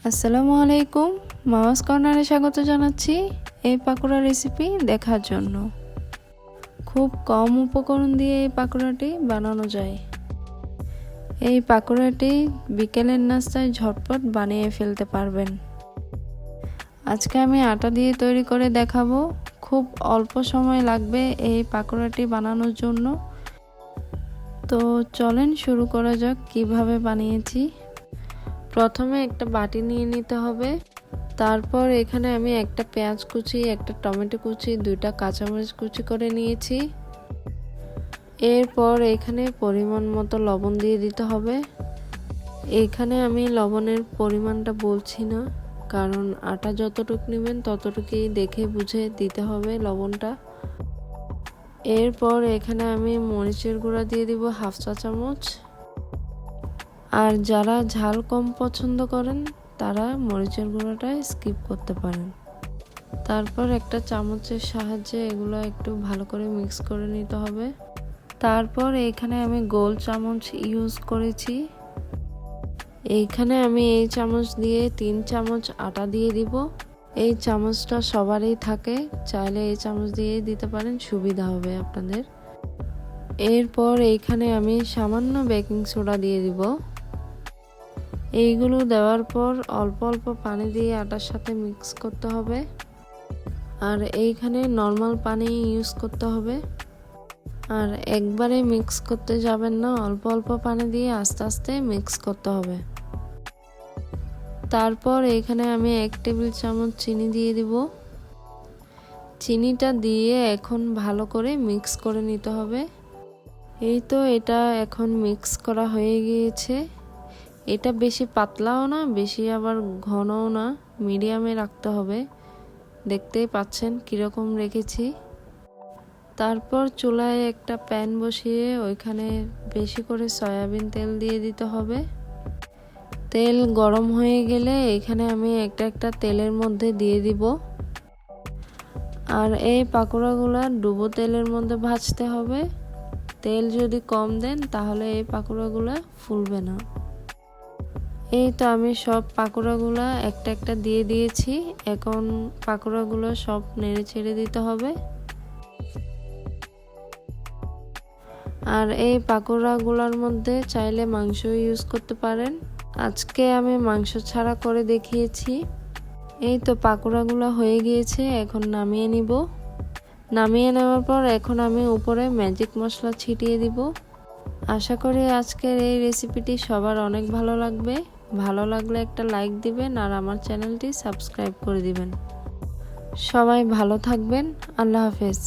আসসালামু আলাইকুম, মাওয়াজ কর্নারে স্বাগত জানাচ্ছি এই পাকোড়া রেসিপি দেখার জন্য। খুব কম উপকরণ দিয়ে এই পাকোড়াটি বানানো যায়। এই পাকোড়াটি বিকেলের নাস্তায় ঝটপট বানিয়ে ফেলতে পারবেন। আজকে আমি আটা দিয়ে তৈরি করে দেখাবো। খুব অল্প সময় লাগবে এই পাকোড়াটি বানানোর জন্য। তো চলেন শুরু করা যাক কিভাবে বানিয়েছি। প্রথমে একটা বাটি নিয়ে নিতে হবে। তারপর এখানে আমি একটা পেঁয়াজ কুচি, একটা টমেটো কুচি, দুইটা কাঁচামরিচ কুচি করে নিয়েছি। এরপর এখানে পরিমাণ মতো লবণ দিয়ে দিতে হবে। এখানে আমি লবণের পরিমাণটা বলছি না, কারণ আটা যতটুকু নেবেন ততটুকুই দেখে বুঝে দিতে হবে লবণটা। এরপর এখানে আমি মরিচের গুঁড়া দিয়ে দিব হাফ চা চামচ। আর যারা ঝাল কম পছন্দ করেন তারা মরিচের গুঁড়োটা স্কিপ করতে পারেন। তারপর একটা চামচের সাহায্যে এগুলো একটু ভালো করে মিক্স করে নিতে হবে। তারপর এখানে আমি গোল চামচ ইউজ করেছি। এইখানে আমি এই চামচ দিয়ে 3 চামচ আটা দিয়ে দিব। এই চামচটা সবারই থাকে, চাইলে এই চামচ দিয়ে দিতে পারেন, সুবিধা হবে আপনাদের। এরপর এইখানে আমি সামান্য বেকিং সোডা দিয়ে দিব। এইগুলো দেওয়ার পর অল্প অল্প পানি দিয়ে আটার সাথে মিক্স করতে হবে। আর এইখানে নর্মাল পানি ইউজ করতে হবে। আর একবারে মিক্স করতে যাবেন না, অল্প অল্প পানি দিয়ে আস্তে আস্তে মিক্স করতে হবে। তারপর এখানে আমি 1 টেবিল চামচ চিনি দিয়ে দিব। চিনিটা দিয়ে এখন ভালো করে মিক্স করে নিতে হবে। এই তো এটা এখন মিক্স করা হয়ে গিয়েছে। এটা বেশি পাতলাও না, বেশি আবার ঘনও না, মিডিয়ামে রাখতে হবে। দেখতেই পাচ্ছেন কীরকম রেখেছি। তারপর চুলায় একটা প্যান বসিয়ে ওইখানে বেশি করে সয়াবিন তেল দিয়ে দিতে হবে। তেল গরম হয়ে গেলে এখানে আমি একটা একটা তেলের মধ্যে দিয়ে দিব। আর এই পাকোড়াগুলো ডুবো তেলের মধ্যে ভাজতে হবে। তেল যদি কম দেন তাহলে এই পাকোড়াগুলো ফুলবে না। এই তো আমি সব পাকোড়াগুলো একটা একটা দিয়ে দিয়েছি। এখন পাকোড়াগুলো সব নেড়ে ছেড়ে দিতে হবে। আর এই পাকোড়াগুলোর মধ্যে চাইলে মাংস ইউজ করতে পারেন। আজকে আমি মাংস ছাড়া করে দেখিয়েছি। এই তো পাকোড়াগুলো হয়ে গিয়েছে, এখন নামিয়ে নিব। নামিয়ে নেওয়ার পর এখন আমি উপরে ম্যাজিক মশলা ছিটিয়ে দিব। আশা করি আজকের এই রেসিপিটি সবার অনেক ভালো লাগবে। ভালো লাগলে একটা লাইক দিবেন আর আমার চ্যানেলটি সাবস্ক্রাইব করে দিবেন। সবাই ভালো থাকবেন। আল্লাহ হাফেজ।